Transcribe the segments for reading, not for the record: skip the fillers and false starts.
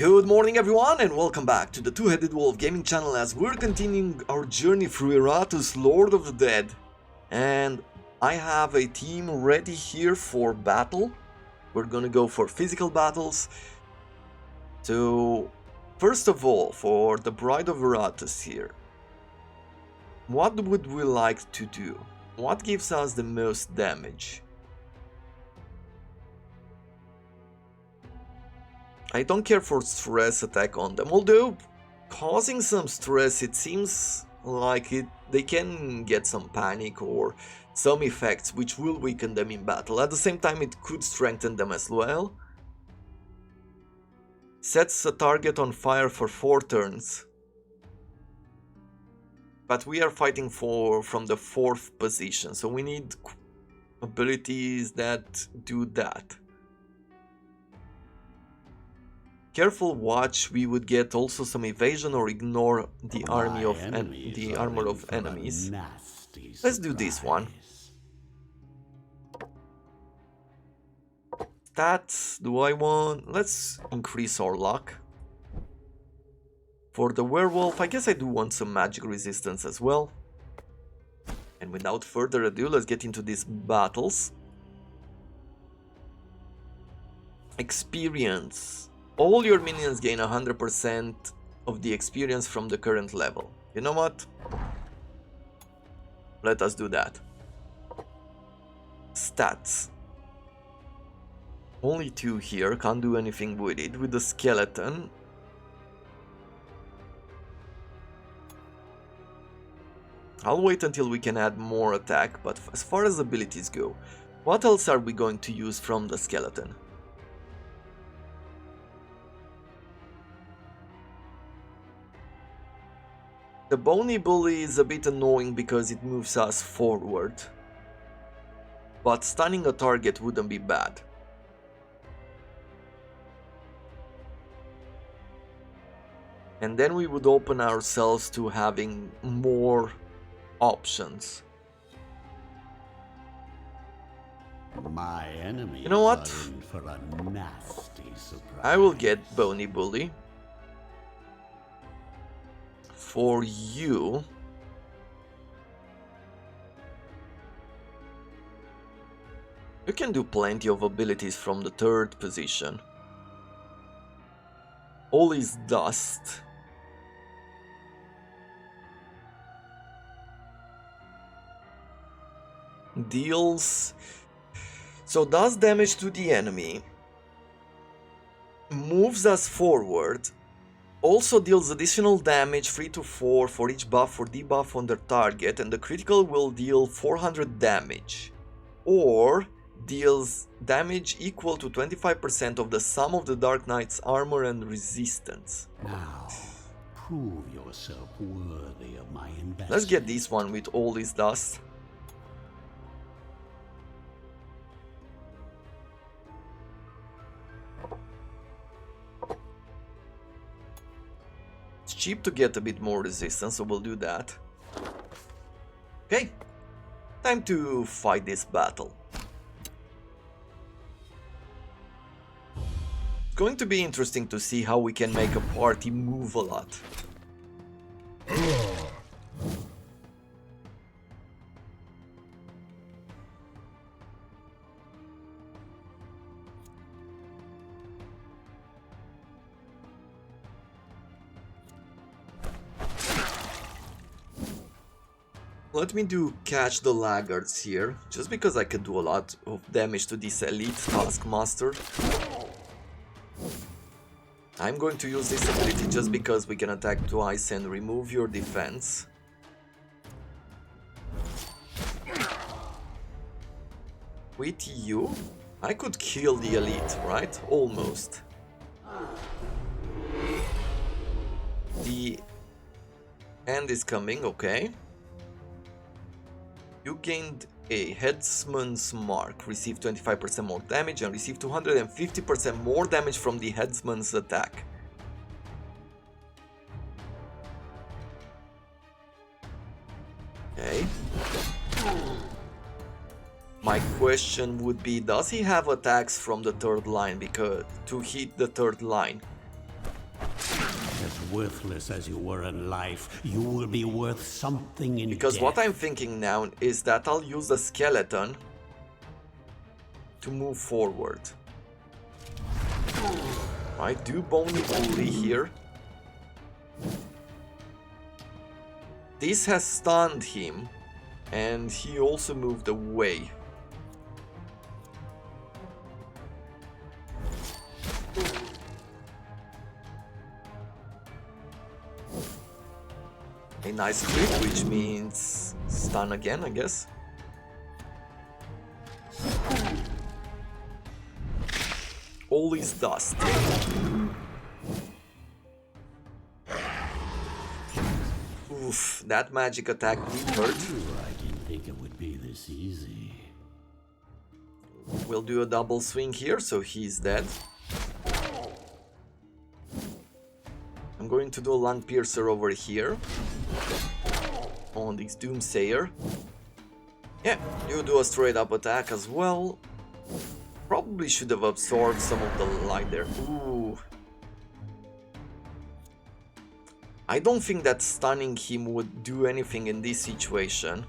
Good morning everyone and welcome back to the Two-Headed Wolf gaming channel as we're continuing our journey through Iratus, Lord of the Dead. And I have a team ready here for battle. We're gonna go for physical battles. So, first of all, for the Bride of Iratus here, what would we like to do? What gives us the most damage? I don't care for stress attack on them, although causing some stress, it seems like they can get some panic or some effects which will weaken them in battle. At the same time, it could strengthen them as well. Sets a target on fire for 4 turns. But we are fighting from the 4th position, so we need abilities that do that. Careful watch, we would get also some evasion or ignore the armor of enemies. Let's do this one. Stats, do I want? Let's increase our luck. For the werewolf, I guess I do want some magic resistance as well. And without further ado, let's get into these battles. Experience. All your minions gain 100% of the experience from the current level. You know what? Let us do that. Stats. Only 2 here, can't do anything with it. With the skeleton. I'll wait until we can add more attack, but as far as abilities go, what else are we going to use from the skeleton? The Bony Bully is a bit annoying because it moves us forward, but stunning a target wouldn't be bad. And then we would open ourselves to having more options. My enemy. You know what? For a nasty surprise. I will get Bony Bully. For you, you can do plenty of abilities from the 3rd position. All is dust. Deals. So does damage to the enemy. Moves us forward. Also deals additional damage 3 to 4 for each buff or debuff on their target, and the critical will deal 400 damage. Or deals damage equal to 25% of the sum of the Dark Knight's armor and resistance. Now, prove yourself worthy of my investment. Let's get this one with all this dust. Cheap to get a bit more resistance, so we'll do that. Okay, time to fight this battle. It's going to be interesting to see how we can make a party move a lot. Let me do catch the laggards here, just because I can do a lot of damage to this elite taskmaster. I'm going to use this ability just because we can attack twice and remove your defense. With you, I could kill the elite, right? Almost. The end is coming, okay. You gained a Headsman's Mark, receive 25% more damage and receive 250% more damage from the Headsman's attack. Okay. My question would be, does he have attacks from the 3rd line because to hit the 3rd line? worthless as you were in life, you will be worth something in Because death. what I'm thinking now is that I'll use the skeleton to move forward. I do bony booty here. This has stunned him, and he also moved away. A nice crit, which means stun again, I guess. All is dust. Oof, that magic attack did hurt. I didn't think it would be this easy. We'll do a double swing here, so he's dead. I'm going to do a lung piercer over here on this Doomsayer. Yeah, you do a straight up attack as well. Probably should have absorbed some of the light there. Ooh. I don't think that stunning him would do anything in this situation.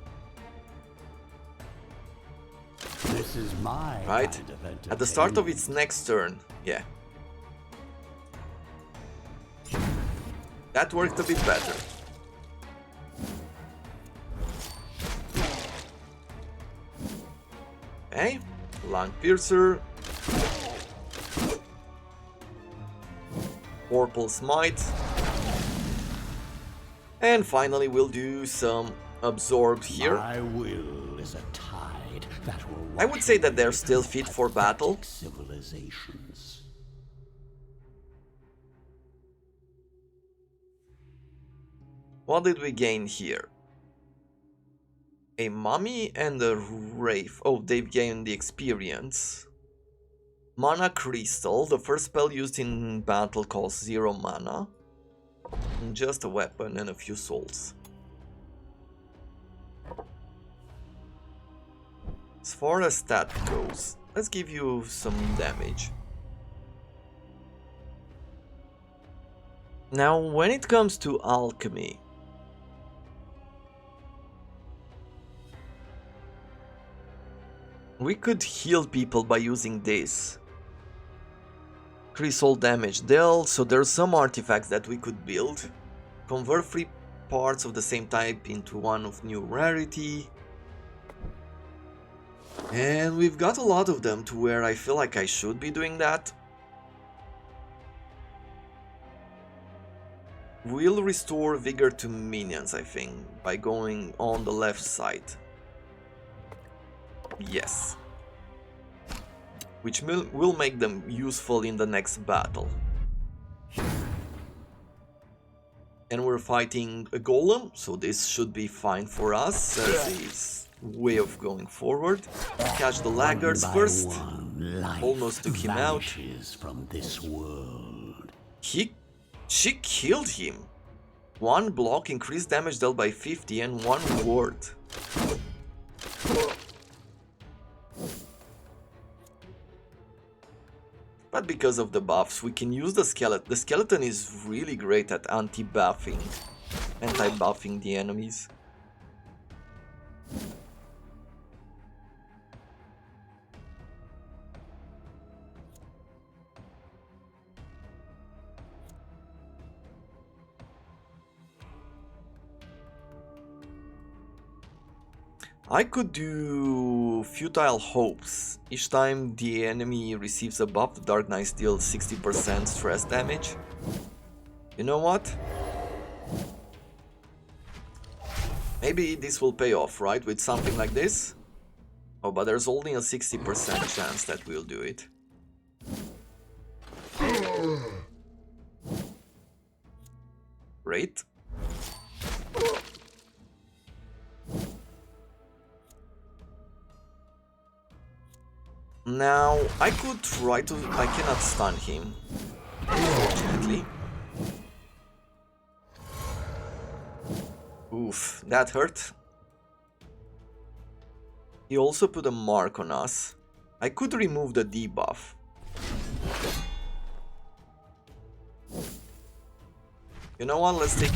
This is my Right? kind of At the start of its next turn, yeah. That worked a bit better. Okay, Lung Piercer. Vorpal Smite. And finally we'll do some Absorb here. My will is a tide that will I would say that they're still fit for battle. civilizations. What did we gain here? A mummy and a wraith. Oh, they've gained the experience. Mana Crystal. The first spell used in battle costs 0 mana. And just a weapon and a few souls. As far as stat goes, let's give you some damage. Now, when it comes to alchemy, we could heal people by using this. Increase all damage dealt, so there's some artifacts that we could build. Convert 3 parts of the same type into one of new rarity. And we've got a lot of them to where I feel like I should be doing that. We'll restore vigor to minions, I think, by going on the left side. Yes. Which will make them useful in the next battle. And we're fighting a golem, so this should be fine for us as his way of going forward. Catch the laggards first. Almost took him out. From this world. She killed him. 1 block, increased damage dealt by 50, and 1 ward. But because of the buffs, we can use the skeleton. The skeleton is really great at anti-buffing the enemies. I could do Futile Hopes. Each time the enemy receives a buff, the Dark Knights deal 60% stress damage. You know what? Maybe this will pay off, right? With something like this? Oh, but there's only a 60% chance that we'll do it. Great. Now, I could try to... I cannot stun him, unfortunately. Oof, that hurt. He also put a mark on us. I could remove the debuff. You know what, let's take...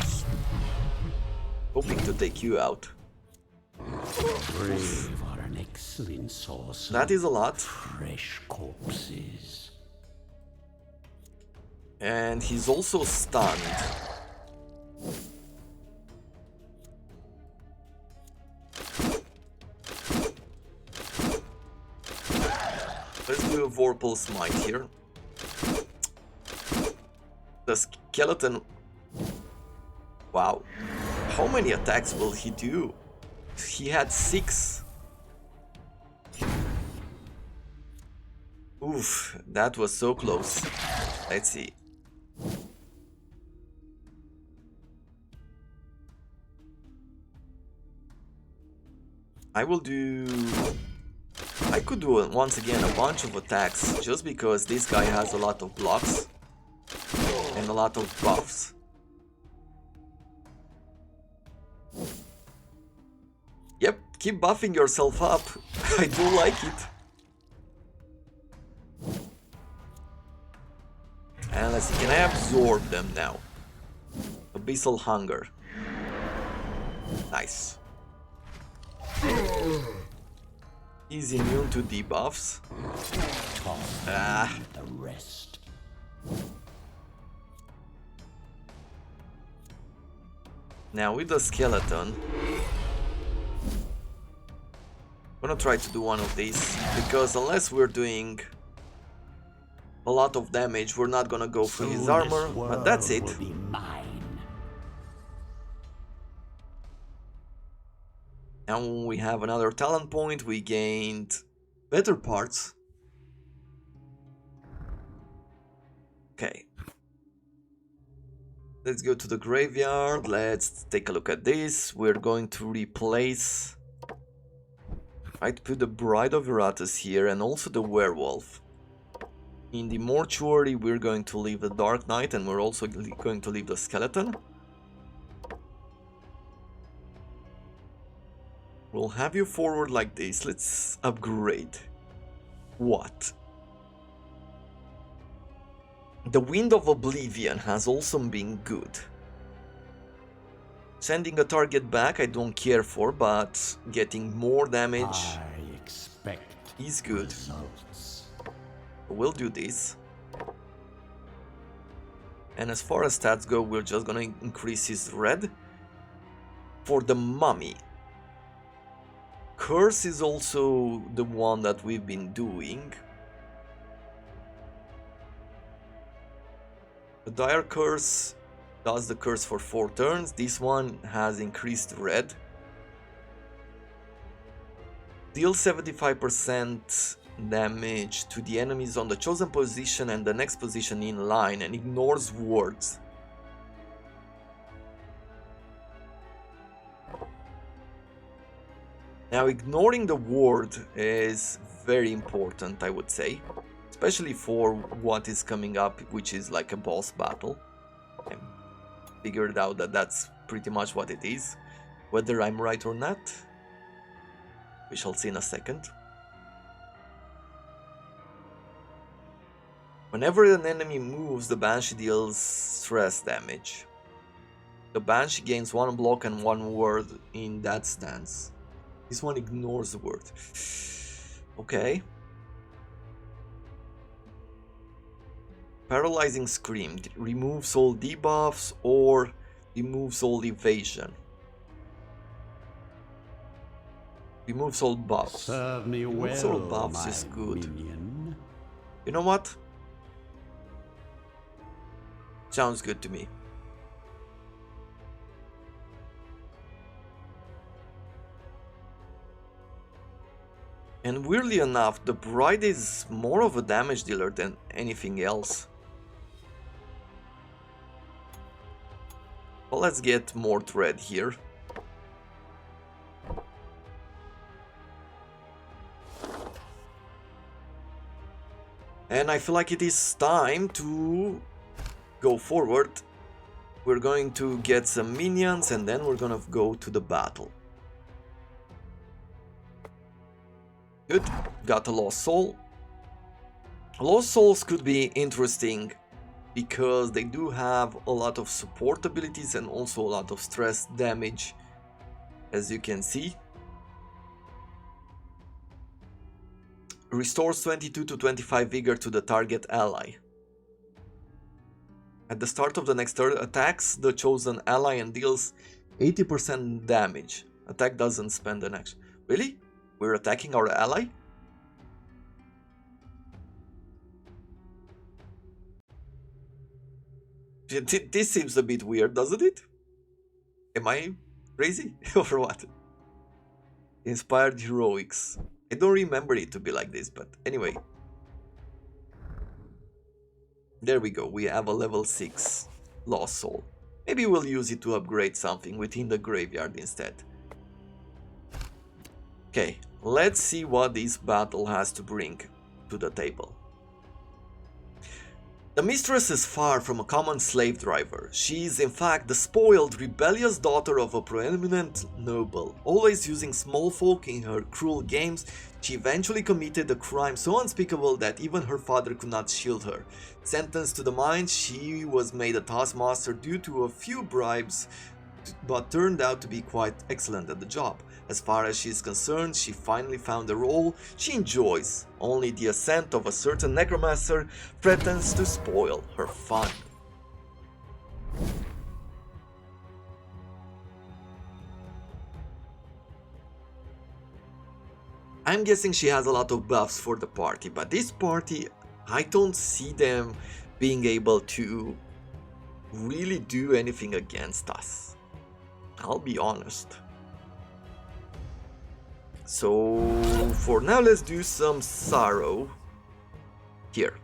Hoping to take you out. Brave are an excellent source That is a lot. fresh corpses. And he's also stunned. Let's do a Vorpal Smite here. The skeleton... Wow. How many attacks will he do? He had 6. Oof, that was so close. Let's see. I will do... I could do once again a bunch of attacks just because this guy has a lot of blocks and a lot of buffs. Yep, keep buffing yourself up. I do like it. And let's see, can I absorb them now? Abyssal Hunger. Nice. He's immune to debuffs. The rest. Now with the skeleton, I'm gonna try to do one of these, because unless we're doing a lot of damage, we're not gonna go through his armor, but that's it. And when we have another talent point, we gained better parts. Okay. Let's go to the graveyard. Let's take a look at this. We're going to replace... I'd put the Bride of Iratus here and also the Werewolf. In the mortuary, we're going to leave the Dark Knight and we're also going to leave the Skeleton. We'll have you forward like this. Let's upgrade. What? The Wind of Oblivion has also been good. Sending a target back I don't care for, but getting more damage is good. We'll do this. And as far as stats go, we're just gonna increase his red. For the Mummy, Curse is also the one that we've been doing. The Dire Curse does the curse for 4 turns. This one has increased red. Deals 75% damage to the enemies on the chosen position and the next position in line and ignores wards. Now, ignoring the ward is very important, I would say, especially for what is coming up, which is like a boss battle. I figured out that that's pretty much what it is. Whether I'm right or not, we shall see in a second. Whenever an enemy moves, the Banshee deals stress damage. The Banshee gains 1 block and 1 ward in that stance. This one ignores the word. Okay. Paralyzing Scream removes all debuffs or removes all evasion. Removes all buffs. Serve me removes well, all buffs my is good. minion. You know what? Sounds good to me. And weirdly enough, the Bride is more of a damage dealer than anything else. Well, let's get more thread here. And I feel like it is time to go forward. We're going to get some minions and then we're gonna go to the battle. Good, got a Lost Soul. Lost Souls could be interesting because they do have a lot of support abilities and also a lot of stress damage, as you can see. Restores 22 to 25 vigor to the target ally. At the start of the next turn, attacks the chosen ally and deals 80% damage. Attack doesn't spend an action. Really? We're attacking our ally? This seems a bit weird, doesn't it? Am I crazy or what? Inspired heroics. I don't remember it to be like this, but anyway. There we go, we have a level 6 Lost Soul. Maybe we'll use it to upgrade something within the graveyard instead. Okay, let's see what this battle has to bring to the table. The mistress is far from a common slave driver. She is in fact the spoiled, rebellious daughter of a prominent noble. Always using small folk in her cruel games, she eventually committed a crime so unspeakable that even her father could not shield her. Sentenced to the mines, she was made a taskmaster due to a few bribes, but turned out to be quite excellent at the job. As far as she is concerned, she finally found a role she enjoys. Only the ascent of a certain Necromancer threatens to spoil her fun. I'm guessing she has a lot of buffs for the party, but this party, I don't see them being able to really do anything against us. I'll be honest. So for now, let's do some sorrow here.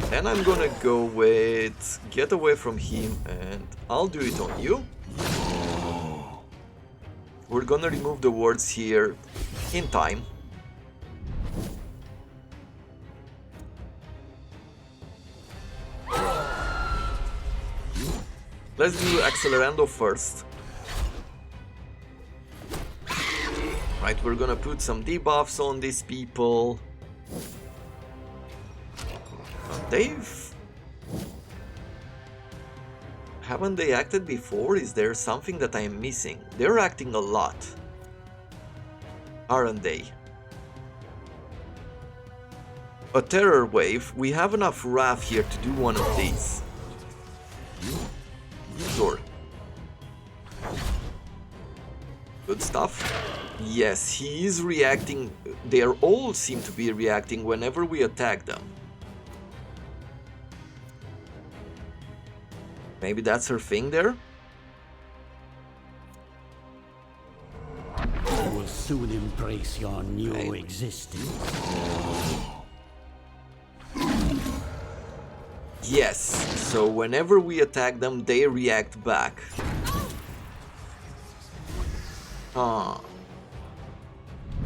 Then I'm gonna go with get away from him, and I'll do it on you. We're gonna remove the words here in time. Let's do Accelerando first. Right, we're gonna put some debuffs on these people. Haven't they acted before? Is there something that I'm missing? They're acting a lot, aren't they? A terror wave. We have enough wrath here to do one of these. Sure. Good stuff. Yes, he is reacting. They all seem to be reacting whenever we attack them. Maybe that's her thing there? You will soon embrace your new existence. Yes, so whenever we attack them, they react back.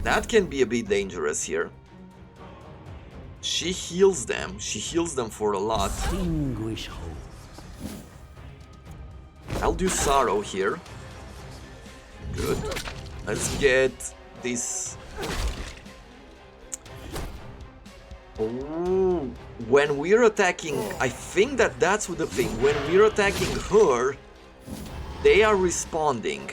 That can be a bit dangerous here. She heals them. She heals them for a lot. Extinguish hope. I'll do sorrow here. Good. Let's get this. Oh, when we're attacking, I think that's the thing. When we're attacking her, they are responding.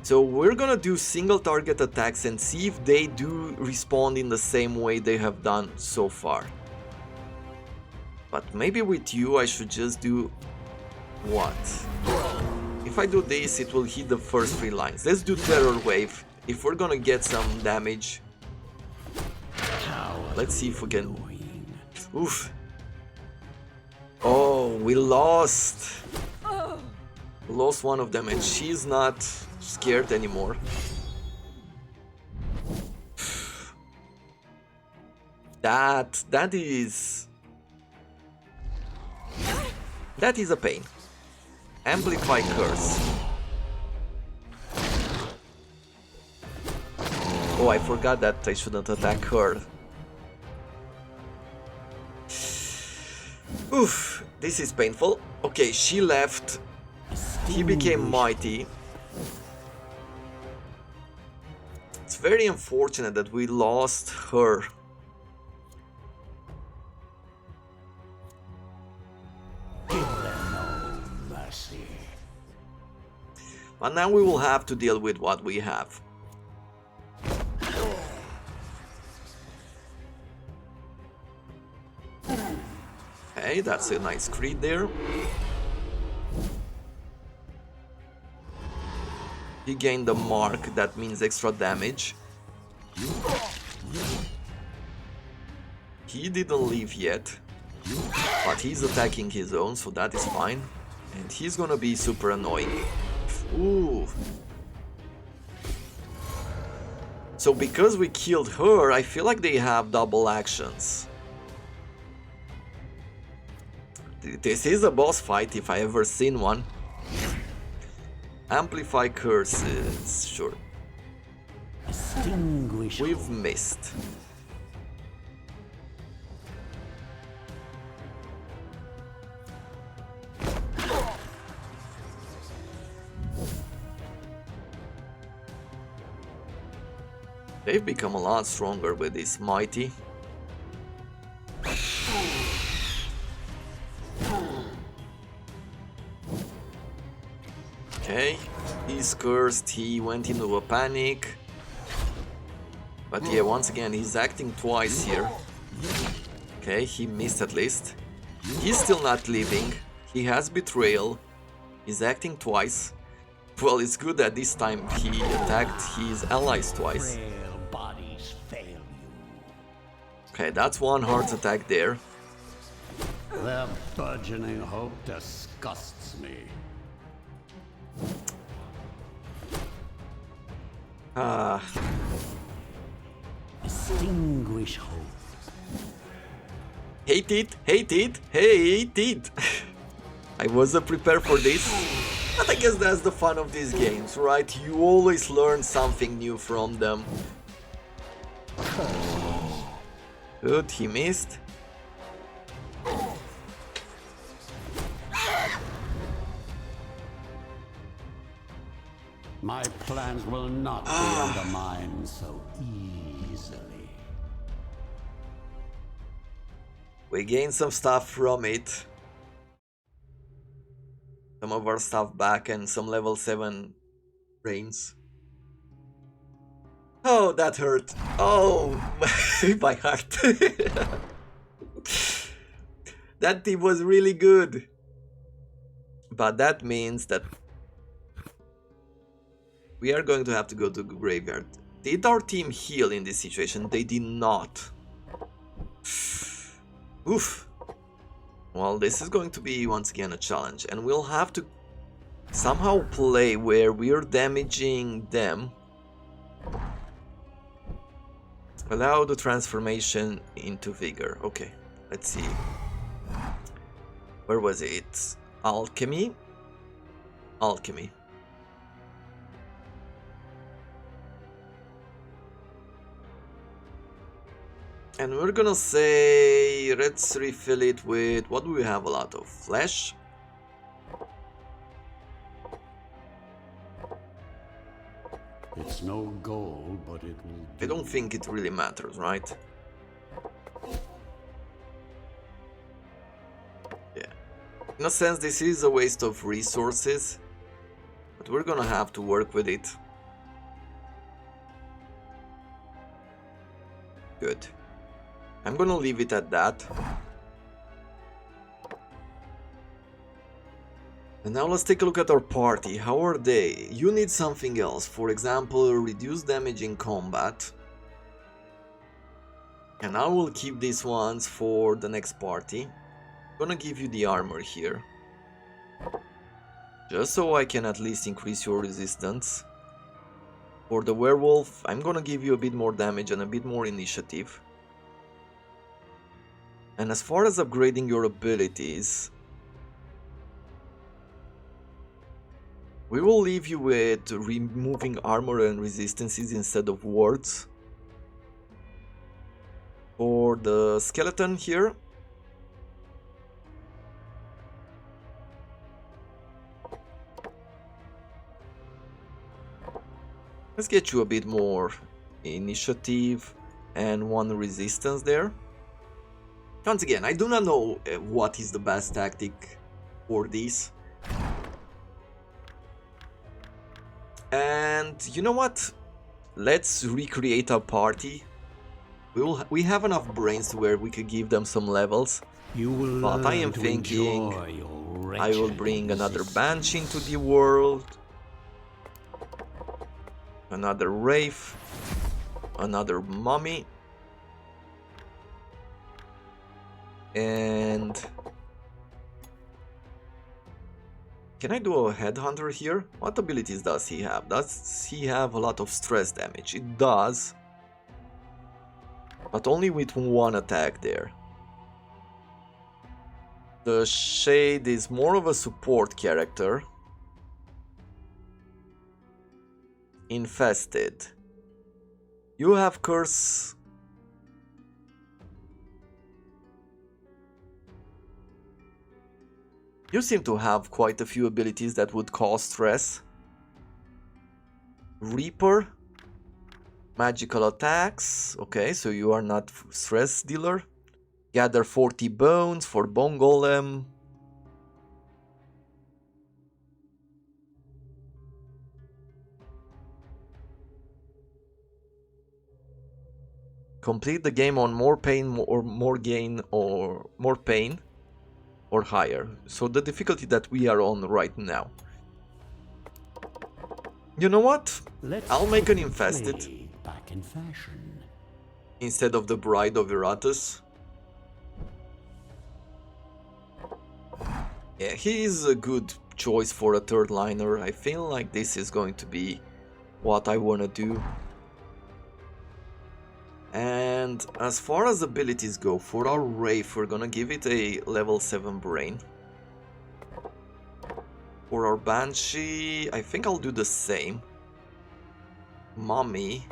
So we're gonna do single target attacks and see if they do respond in the same way they have done so far. But maybe with you I should just do what? If I do this, it will hit the first 3 lines. Let's do Terror Wave. If we're gonna get some damage. Let's see if we can. Oof. Oh, we lost. Lost one of them, and she's not scared anymore. That is a pain. Amplify Curse. Oh, I forgot that I shouldn't attack her. Oof, this is painful. Okay, she left. He became mighty. It's very unfortunate that we lost her. But now we will have to deal with what we have. Okay, that's a nice crit there. He gained the mark, that means extra damage. He didn't leave yet, but he's attacking his own, so that is fine. And he's gonna be super annoying. Ooh. So because we killed her, I feel like they have double actions. This is a boss fight if I ever seen one. Amplify curses, sure. We've missed. They've become a lot stronger with this mighty. Okay, he's cursed, he went into a panic. But yeah, once again, he's acting twice here. Okay, he missed at least. He's still not leaving. He has betrayal. He's acting twice. Well, it's good that this time he attacked his allies twice. Okay, that's one heart attack there. Their burgeoning hope disgusts me. Extinguish hope. Hate it, hate it, hate it. I wasn't prepared for this, but I guess that's the fun of these games, right? You always learn something new from them. Good, he missed. My plans will not be undermined so easily. We gained some stuff from it. Some of our stuff back and some level 7 brains. Oh, that hurt. Oh, my heart. That team was really good. But that means that we are going to have to go to the graveyard. Did our team heal in this situation? They did not. Oof. Well, this is going to be once again a challenge, and we'll have to somehow play where we're damaging them. Allow the transformation into vigor. Okay, let's see. Where was it? Alchemy? Alchemy. And we're gonna say, let's refill it with, what do we have a lot of? Flesh? It's no goal, but it will do. I don't think it really matters, right? Yeah. In a sense, this is a waste of resources, but we're gonna have to work with it. Good. I'm gonna leave it at that. And now let's take a look at our party. How are they? You need something else. For example, reduce damage in combat. And I will keep these ones for the next party. I'm gonna give you the armor here. Just so I can at least increase your resistance. For the werewolf, I'm gonna give you a bit more damage and a bit more initiative. And as far as upgrading your abilities, we will leave you with removing armor and resistances instead of wards. For the skeleton here, let's get you a bit more initiative and one resistance there. Once again, I do not know what is the best tactic for this. And you know what? Let's recreate our party. We have enough brains to where we could give them some levels. You will But I am learn to thinking enjoy your I will wretched bring another existence. Banshee into the world. Another Wraith. Another Mummy. And... can I do a Headhunter here? What abilities does he have? Does he have a lot of stress damage? It does. But only with one attack there. The Shade is more of a support character. Infested. You have Curse. You seem to have quite a few abilities that would cause stress. Reaper. Magical attacks. Okay, so you are not stress dealer. Gather 40 bones for Bone Golem. Complete the game on more pain or more gain or more pain or higher. So the difficulty that we are on right now. You know what? I'll make an infested back in fashion. instead of the Bride of Iratus. Yeah, he is a good choice for a third liner. I feel like this is going to be what I want to do. And as far as abilities go, for our Wraith, we're gonna give it a level 7 brain. For our Banshee, I think I'll do the same. Mummy.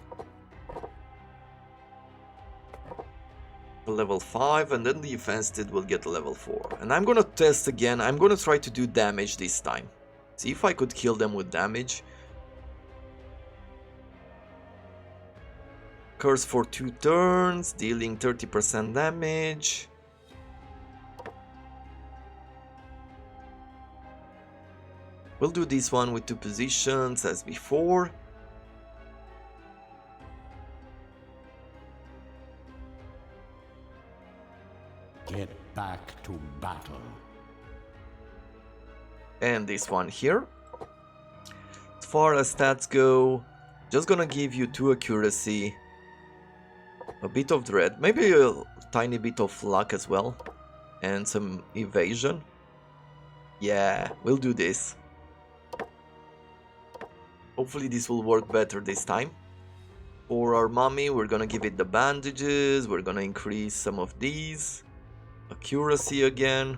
Level 5, and then the Infested will get level 4. And I'm gonna test again, I'm gonna try to do damage this time. See if I could kill them with damage. Curse for 2 turns, dealing 30% damage. We'll do this one with 2 positions as before. Get back to battle. And this one here. As far as stats go, just gonna give you 2 accuracy, a bit of dread, maybe a tiny bit of luck as well, and some evasion. Yeah, we'll do this. Hopefully this will work better this time. For our Mummy, we're gonna give it the bandages, we're gonna increase some of these. Accuracy again.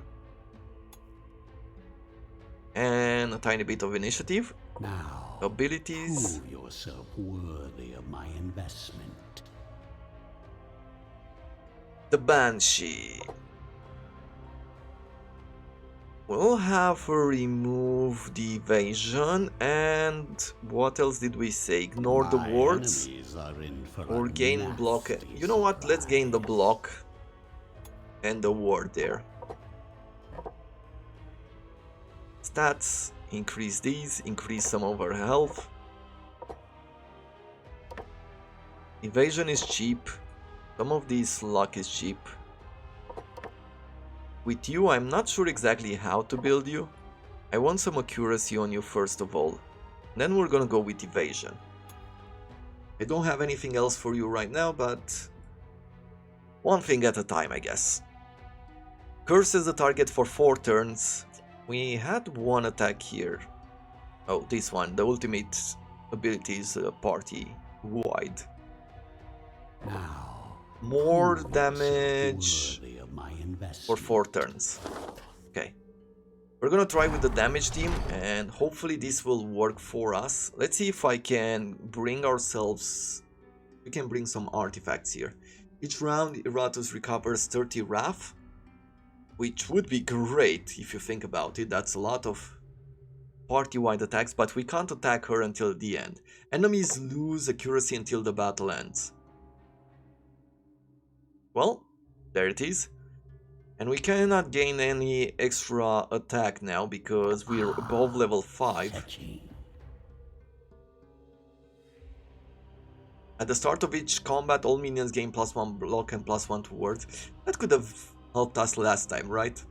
And a tiny bit of initiative. Now, Abilities. prove yourself worthy of my investment. The Banshee. We'll have her remove the evasion, and what else did we say? Ignore the My wards enemies are in for or a gain block. nasty You know what? Let's gain the surprise. block and the ward there. Stats, increase these, increase some of our health. Evasion is cheap. Some of these luck is cheap. With you, I'm not sure exactly how to build you. I want some accuracy on you first of all. Then we're gonna go with evasion. I don't have anything else for you right now, but one thing at a time, I guess. Curse is the target for 4 turns. We had one attack here. Oh, this one. The ultimate ability is party wide. Now, More prove damage yourself worthy of my for investment. 4 turns. Okay. We're gonna try with the damage team, and hopefully this will work for us. Let's see if I can bring ourselves... We can bring some artifacts here. Each round, Iratus recovers 30 Wrath, which would be great if you think about it. That's a lot of party-wide attacks, but we can't attack her until the end. Enemies lose accuracy until the battle ends. Well, there it is. And we cannot gain any extra attack now because we're above level 5. Fetching. At the start of each combat, all minions gain +1 block and +1 to ward. That could have helped us last time, right?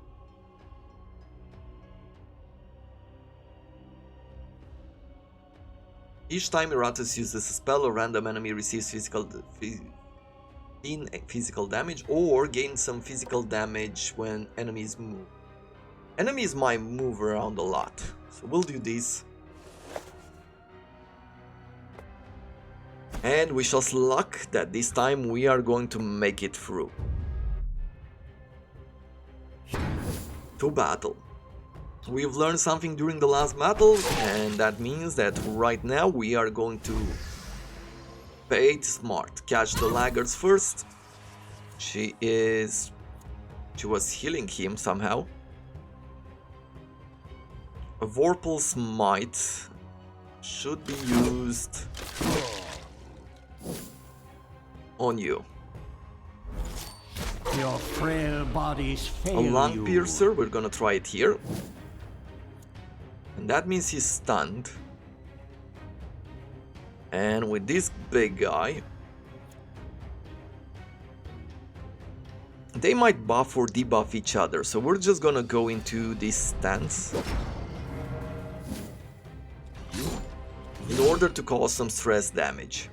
Each time Iratus uses a spell, a random enemy receives physical damage or gains some physical damage when enemies move. Enemies might move around a lot, so we'll do this. And wish us luck that this time we are going to make it through. To battle. We've learned something during the last battle, and that means that right now we are going to play it smart. Catch the laggards first. She was healing him somehow. A Vorpal Smite should be used on you. Your frail bodies fail A Lung you. Piercer, we're gonna try it here. And that means he's stunned. And with this big guy, they might buff or debuff each other, so we're just gonna go into this stance in order to cause some stress damage.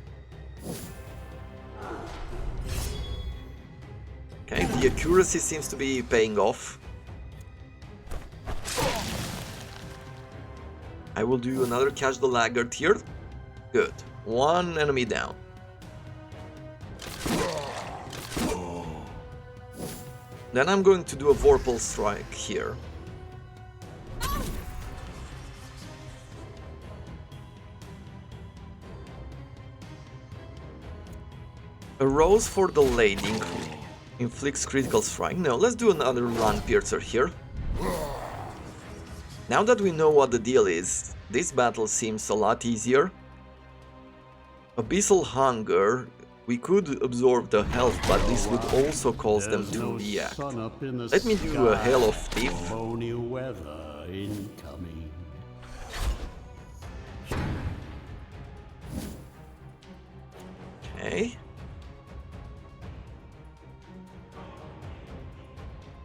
Okay, the accuracy seems to be paying off. I will do another catch the laggard here. Good. One enemy down. Then I'm going to do a Vorpal Strike here. A Rose for the Lady inflicts critical strike. No, let's do another Lung Piercer here. Now that we know what the deal is, this battle seems a lot easier. Abyssal Hunger, we could absorb the health, but this would also cause them to react. Let me do a Hail of Thief. Balmy weather incoming. Okay.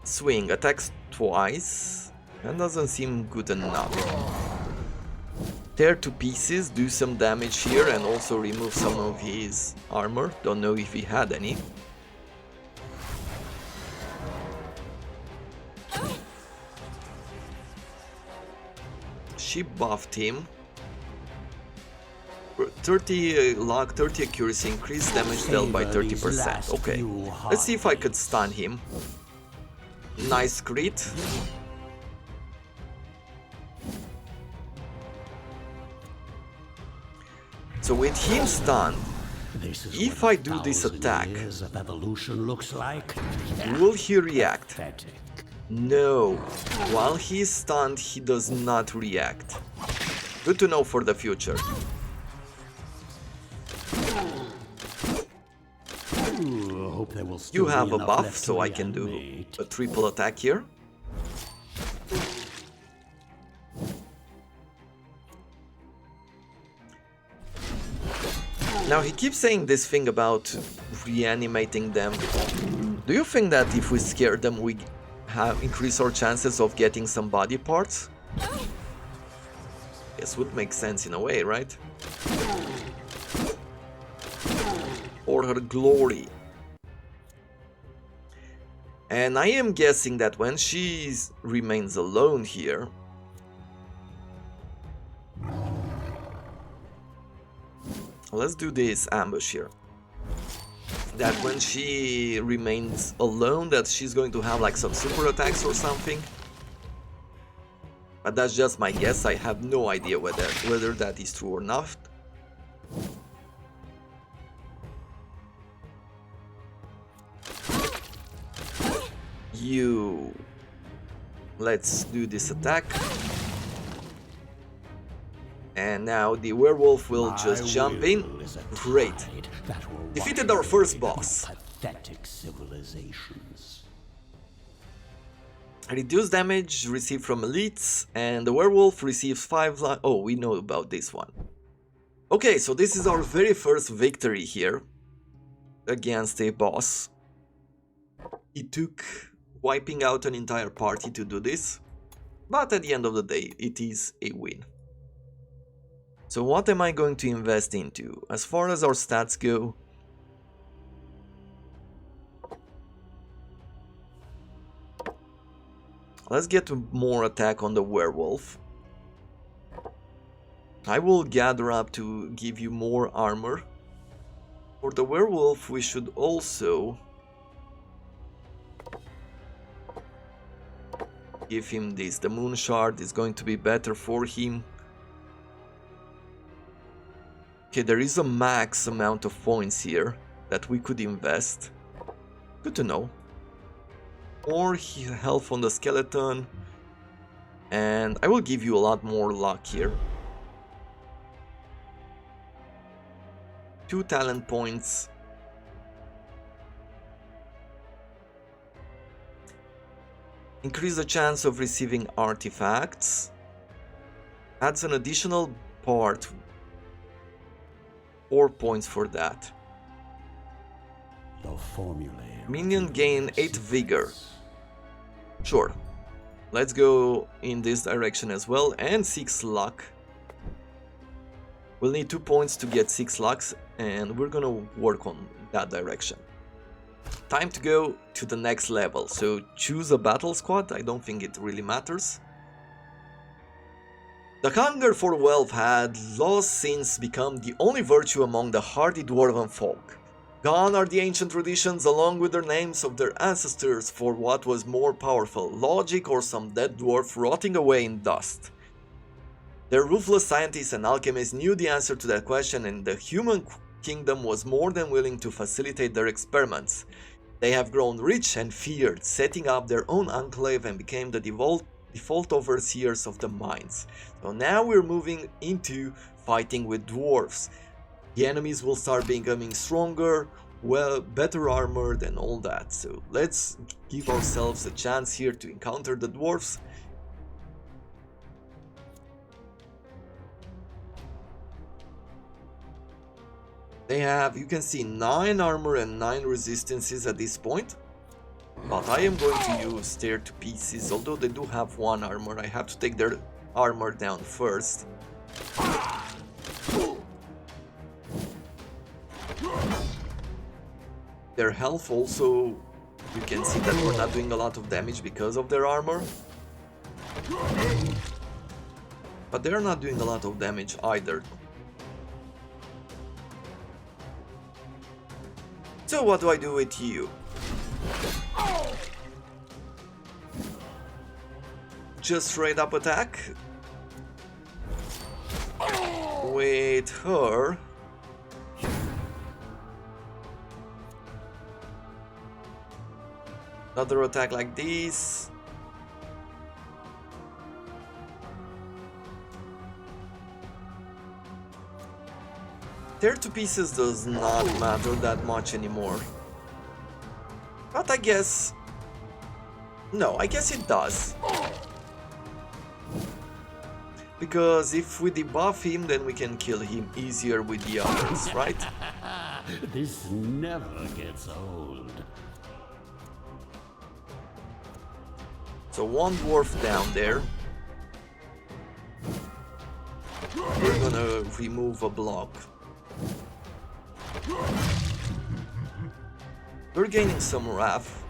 Swing, attacks twice. That doesn't seem good enough. Tear to pieces, do some damage here and also remove some of his armor. Don't know if he had any. She buffed him. 30 luck, 30 accuracy, increased damage dealt by 30%. Okay, let's see if I could stun him. Nice crit. So with him stunned, if I do this attack, will he react? No. While he's stunned, he does not react. Good to know for the future. You have a buff, so I can do a triple attack here. Now he keeps saying this thing about reanimating them. Do you think that if we scare them we have increase our chances of getting some body parts? Yes, would make sense in a way, right? For her glory. And I am guessing that when she remains alone here, let's do this ambush here. That when she remains alone, that she's going to have like some super attacks or something. But that's just my guess. I have no idea whether that is true or not. Let's do this attack. And now the werewolf will just jump in. Great. Defeated our first boss. Pathetic civilizations. Reduced damage received from elites, and the werewolf receives 5 life. Oh, we know about this one. Okay, so this is our very first victory here against a boss. It took wiping out an entire party to do this, but at the end of the day, it is a win. So what am I going to invest into? As far as our stats go, let's get more attack on the werewolf. I will gather up to give you more armor. For the werewolf, we should also give him this. The moon shard is going to be better for him. Okay, there is a max amount of points here that we could invest. Good to know. More health on the skeleton. And I will give you a lot more luck here. 2 talent points. Increase the chance of receiving artifacts. Adds an additional part. 4 points for that. Minion gain 8 vigor. Sure. Let's go in this direction as well. And 6 luck. We'll need 2 points to get 6 lucks. And we're gonna work on that direction. Time to go to the next level. So choose a battle squad. I don't think it really matters. The hunger for wealth had long since become the only virtue among the hardy dwarven folk. Gone are the ancient traditions along with their names of their ancestors for what was more powerful, logic or some dead dwarf rotting away in dust. Their ruthless scientists and alchemists knew the answer to that question, and the human kingdom was more than willing to facilitate their experiments. They have grown rich and feared, setting up their own enclave and became the default overseers of the mines. So now we're moving into fighting with dwarves. The enemies will start becoming stronger, well, better armored and all that. So let's give ourselves a chance here to encounter the dwarves. They have, you can see, 9 armor and 9 resistances at this point. But I am going to use tear to pieces, although they do have 1 armor. I have to take their armor down first. Their health also, you can see that we're not doing a lot of damage because of their armor. But they're not doing a lot of damage either. So what do I do with you? Just straight up attack. With her. Another attack like this. Tear to pieces does not matter that much anymore. But I guess... No, I guess it does. Because if we debuff him, then we can kill him easier with the others, right? This never gets old. So 1 dwarf down there. We're gonna remove a block. We're gaining some wrath.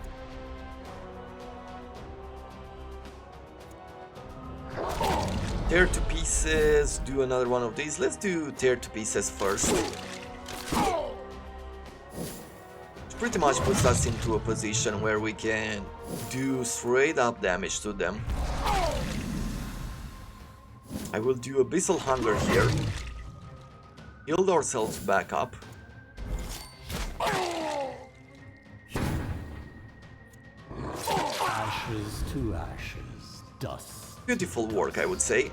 Tear to pieces, do another one of these. Let's do tear to pieces first. Which pretty much puts us into a position where we can do straight up damage to them. I will do Abyssal Hunger here. Heal ourselves back up. Ashes to ashes, dust. Beautiful work, I would say.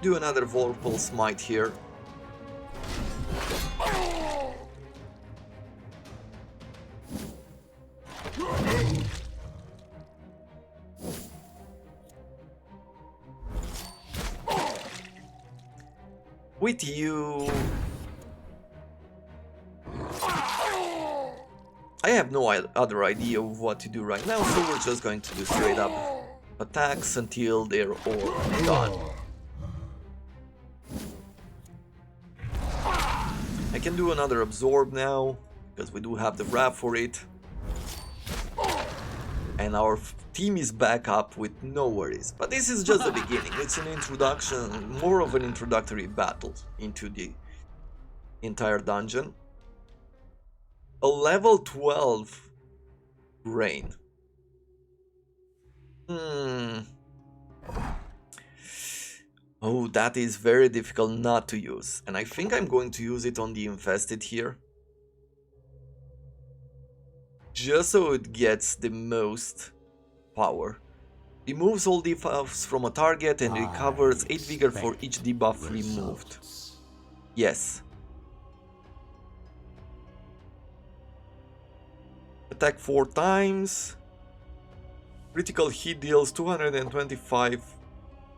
Do another Vorpal Smite here. With you... I have no other idea of what to do right now, so we're just going to do straight up attacks until they're all done. I can do another absorb now, because we do have the wrap for it. And our team is back up with no worries. But this is just the beginning. It's an introduction, more of an introductory battle into the entire dungeon. A level 12 brain. Oh, that is very difficult not to use. And I think I'm going to use it on the infested here. Just so it gets the most power. Removes all debuffs from a target and recovers 8 vigor for each debuff removed. Yes. Attack 4 times. Critical hit deals 225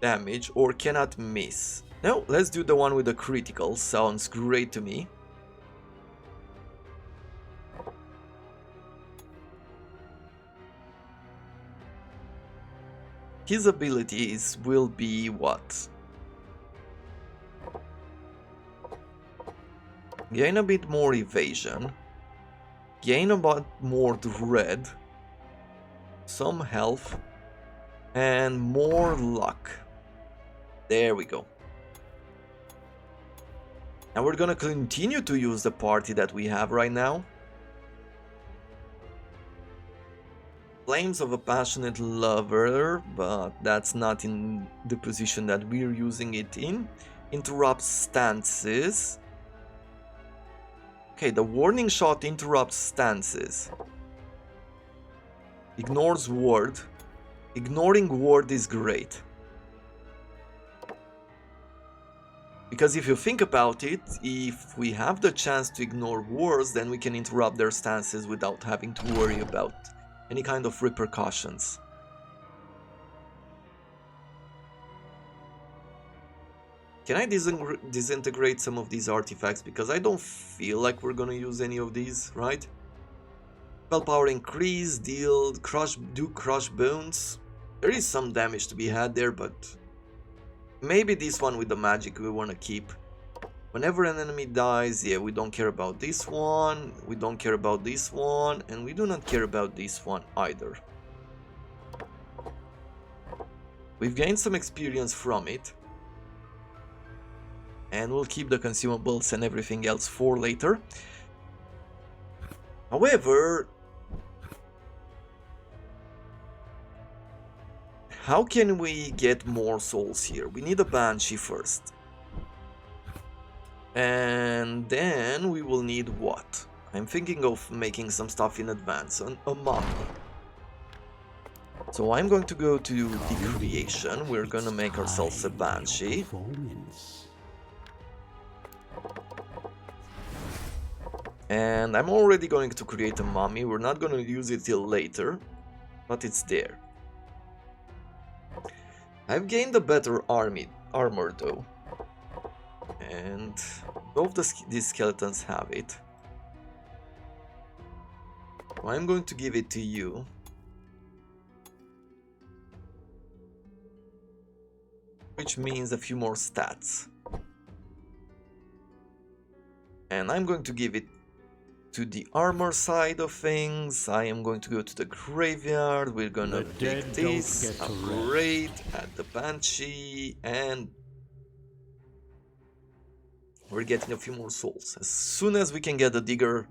damage or cannot miss. No, let's do the one with the critical. Sounds great to me. His abilities will be what? Gain a bit more evasion. Gain a bit more dread. Some health. And more luck. There we go. And we're gonna continue to use the party that we have right now. Flames of a passionate lover, but that's not in the position that we're using it in. Interrupts stances. Okay, the warning shot interrupts stances. Ignores ward. Ignoring ward is great. Because if you think about it, if we have the chance to ignore wards, then we can interrupt their stances without having to worry about any kind of repercussions. Can I disintegrate some of these artifacts? Because I don't feel like we're gonna use any of these, right? Spell power increase, do crush bones. There is some damage to be had there, but maybe this one with the magic we wanna keep. Whenever an enemy dies, yeah, we don't care about this one, we don't care about this one, and we do not care about this one either. We've gained some experience from it. And we'll keep the consumables and everything else for later. However, how can we get more souls here? We need a Banshee first. And then we will need what? I'm thinking of making some stuff in advance. A mummy. So I'm going to go to the creation. We're gonna make ourselves a Banshee. And I'm already going to create a mummy. We're not going to use it till later, but it's there. I've gained a better armor though. And both these skeletons have it. So I'm going to give it to you. Which means a few more stats. And I'm going to give it to the armor side of things. I am going to go to the graveyard. We're gonna take this, upgrade, add the Banshee, and we're getting a few more souls. As soon as we can get the Digger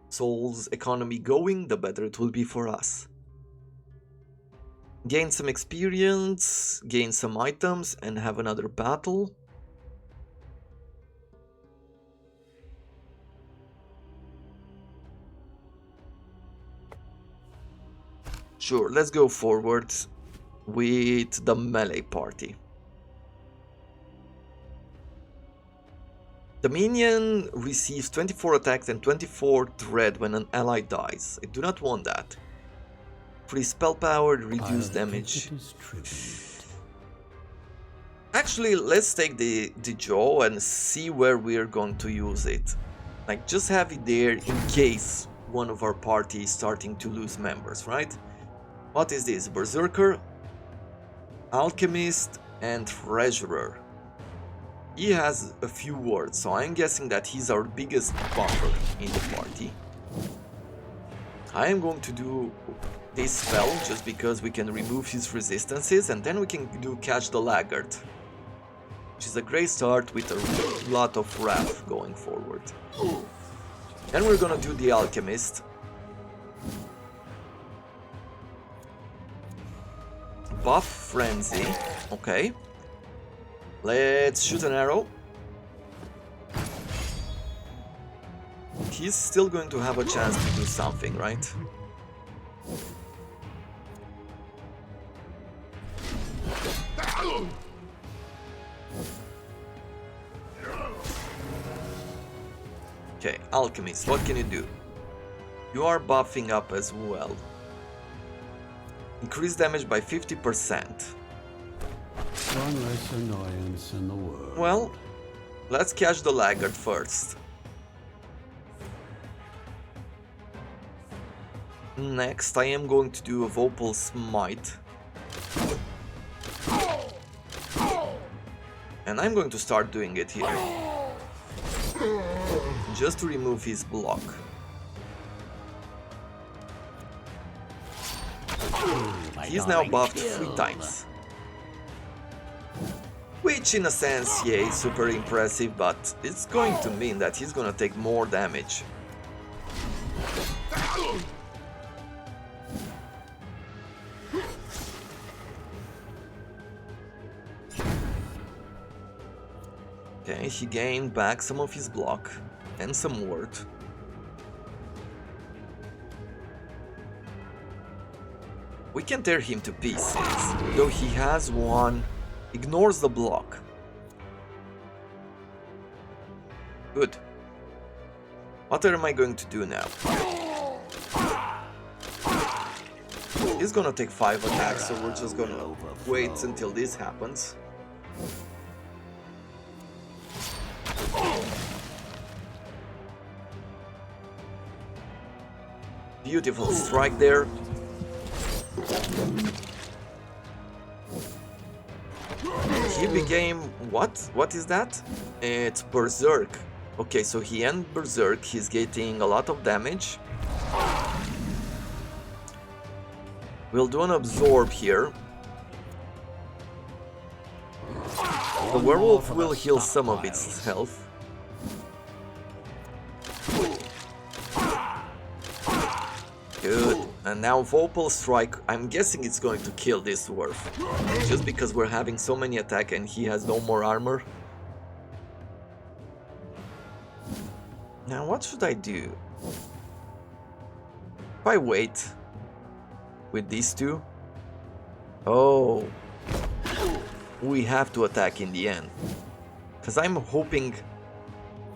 souls economy going, the better it will be for us. Gain some experience, gain some items, and have another battle. Sure, let's go forward with the melee party. The minion receives 24 attacks and 24 dread when an ally dies. I do not want that. Free spell power, reduce damage. Actually, let's take the jaw and see where we're going to use it. Like, just have it there in case one of our party is starting to lose members, right? What is this? Berserker, Alchemist, and Treasurer. He has a few words, so I'm guessing that he's our biggest buffer in the party. I am going to do this spell just because we can remove his resistances, and then we can do Catch the Laggard, which is a great start with a lot of wrath going forward. Then we're gonna do the Alchemist. Buff Frenzy, okay. Let's shoot an arrow. He's still going to have a chance to do something, right? Okay, Alchemist, what can you do? You are buffing up as well. Increase damage by 50%. One less annoyance in the world. Well, let's catch the laggard first. Next, I am going to do a Vopal Smite. And I'm going to start doing it here. Just to remove his block. He's now buffed 3 times. Which in a sense, yeah, is super impressive, but it's going to mean that he's gonna take more damage. Okay, he gained back some of his block and some ward. We can tear him to pieces, though he has one. Ignores the block. Good. What am I going to do now? He's gonna take 5 attacks, so we're just gonna wait until this happens. Beautiful strike there. He became... what? What is that? It's Berserk. Okay, so he ended Berserk, he's getting a lot of damage. We'll do an Absorb here. The werewolf will heal some of its health. Good. And now Vopal Strike, I'm guessing it's going to kill this dwarf. Just because we're having so many attack and he has no more armor. Now what should I do? If I wait with these two? Oh. We have to attack in the end. Because I am hoping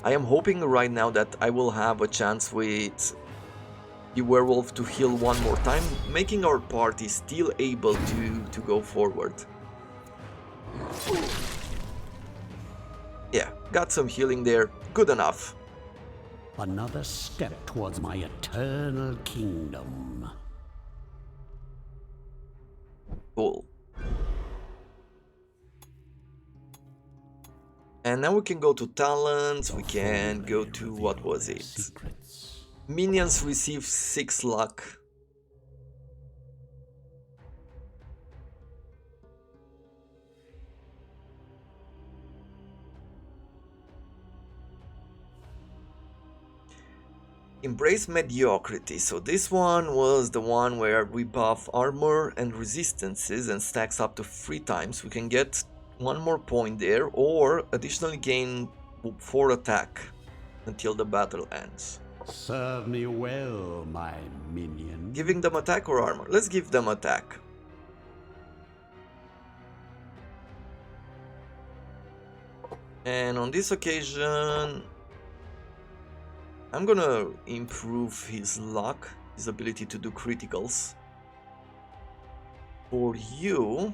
right now that I will have a chance with the werewolf to heal one more time, making our party still able to go forward. Yeah, got some healing there, good enough. Another step towards my eternal kingdom. Cool. And now we can go to talents, we can go to, what was it? Minions receive 6 luck. Embrace mediocrity. So this one was the one where we buff armor and resistances and stacks up to 3 times. We can get 1 more point there, or additionally gain 4 attack until the battle ends. Serve me well, my minion. Giving them attack or armor? Let's give them attack. And on this occasion, I'm gonna improve his luck, his ability to do criticals. For you,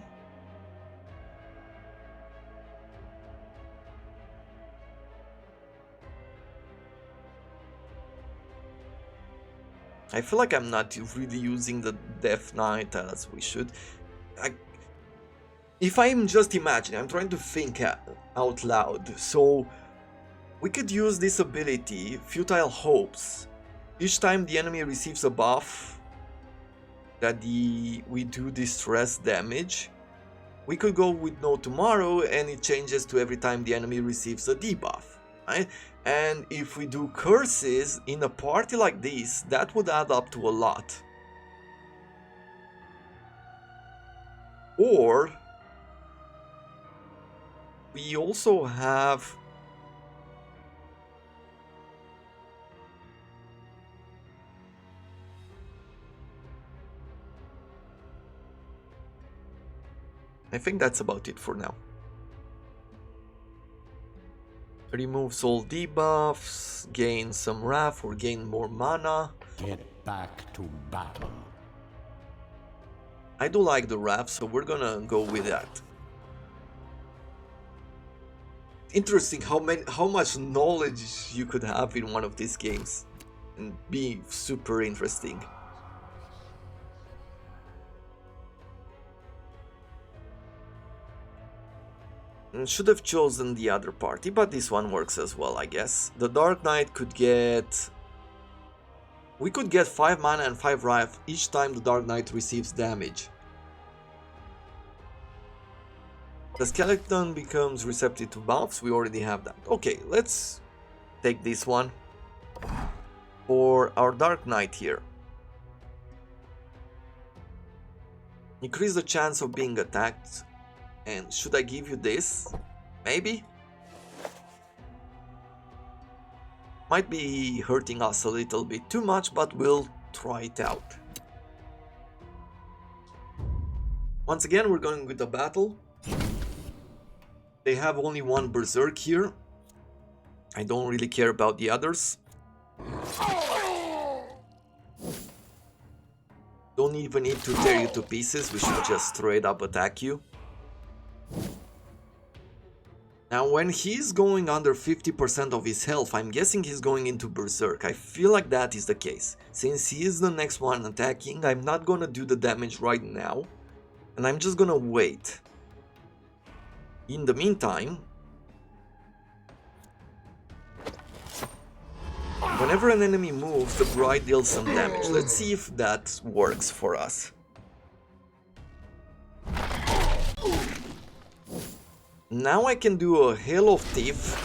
I feel like I'm not really using the Death Knight as we should. If I'm just imagining, I'm trying to think out loud. So we could use this ability, Futile Hopes. Each time the enemy receives a buff that we do distress damage, we could go with No Tomorrow and it changes to every time the enemy receives a debuff, right? And if we do curses in a party like this, that would add up to a lot. Or we also have I think that's about it for now. Removes all debuffs, gain some wrath or gain more mana. Get back to battle. I do like the wrath, so we're gonna go with that. Interesting how much knowledge you could have in one of these games and be super interesting. Should have chosen the other party, but this one works as well, I guess. The Dark Knight could get... We could get 5 mana and 5 wrath each time the Dark Knight receives damage. The skeleton becomes receptive to buffs, we already have that. Okay, let's take this one for our Dark Knight here. Increase the chance of being attacked. And should I give you this? Maybe? Might be hurting us a little bit too much, but we'll try it out. Once again, we're going with the battle. They have only one Berserk here. I don't really care about the others. Don't even need to tear you to pieces, we should just straight up attack you. Now when he's going under 50% of his health, I'm guessing he's going into Berserk. I feel like that is the case. Since he is the next one attacking, I'm not gonna do the damage right now. And I'm just gonna wait. In the meantime, whenever an enemy moves, the Bride deals some damage. Let's see if that works for us. Now I can do a Hail of Thief.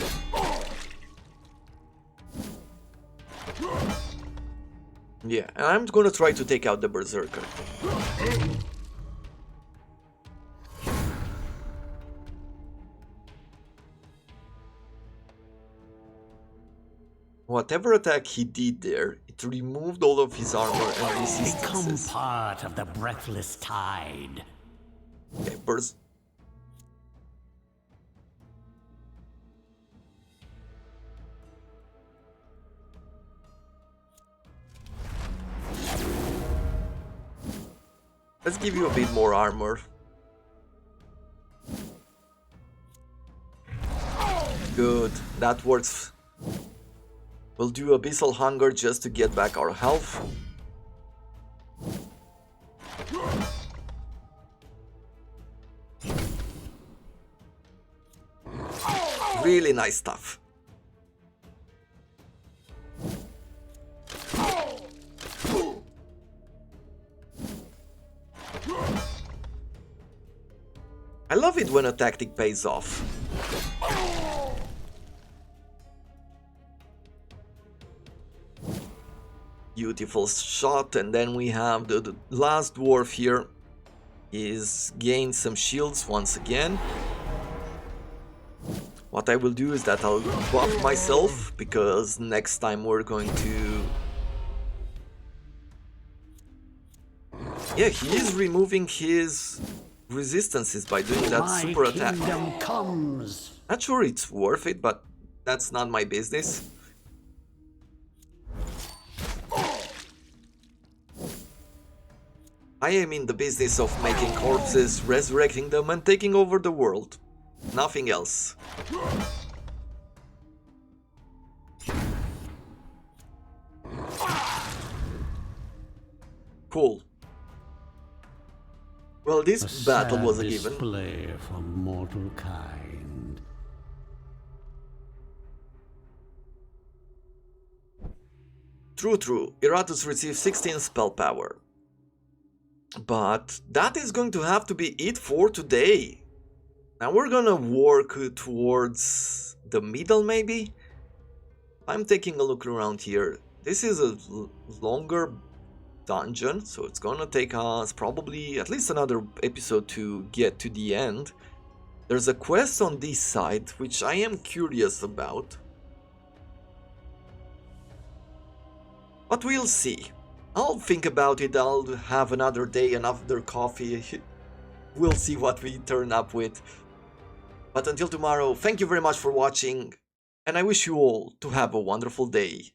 Yeah, and I'm gonna try to take out the Berserker. Whatever attack he did there, it removed all of his armor and resistances. Become part of the breathless tide. Okay, let's give you a bit more armor. Good, that works. We'll do Abyssal Hunger just to get back our health. Really nice stuff. I love it when a tactic pays off. Beautiful shot, and then we have the last dwarf here. He's gained some shields once again. What I will do is that I'll buff myself, because next time we're going to... Yeah, he is removing his resistances by doing that super attack. Comes. Not sure it's worth it, but that's not my business. I am in the business of making corpses, resurrecting them, and taking over the world. Nothing else. Cool. Well, this A battle sad was a given. display for mortal kind. True. Iratus received 16 spell power. But that is going to have to be it for today. Now we're gonna work towards the middle, maybe? I'm taking a look around here. This is a longer dungeon, so it's gonna take us probably at least another episode to get to the end. There's a quest on this side, which I am curious about. But we'll see. I'll think about it, I'll have another day, another coffee. We'll see what we turn up with. But until tomorrow, thank you very much for watching, and I wish you all to have a wonderful day.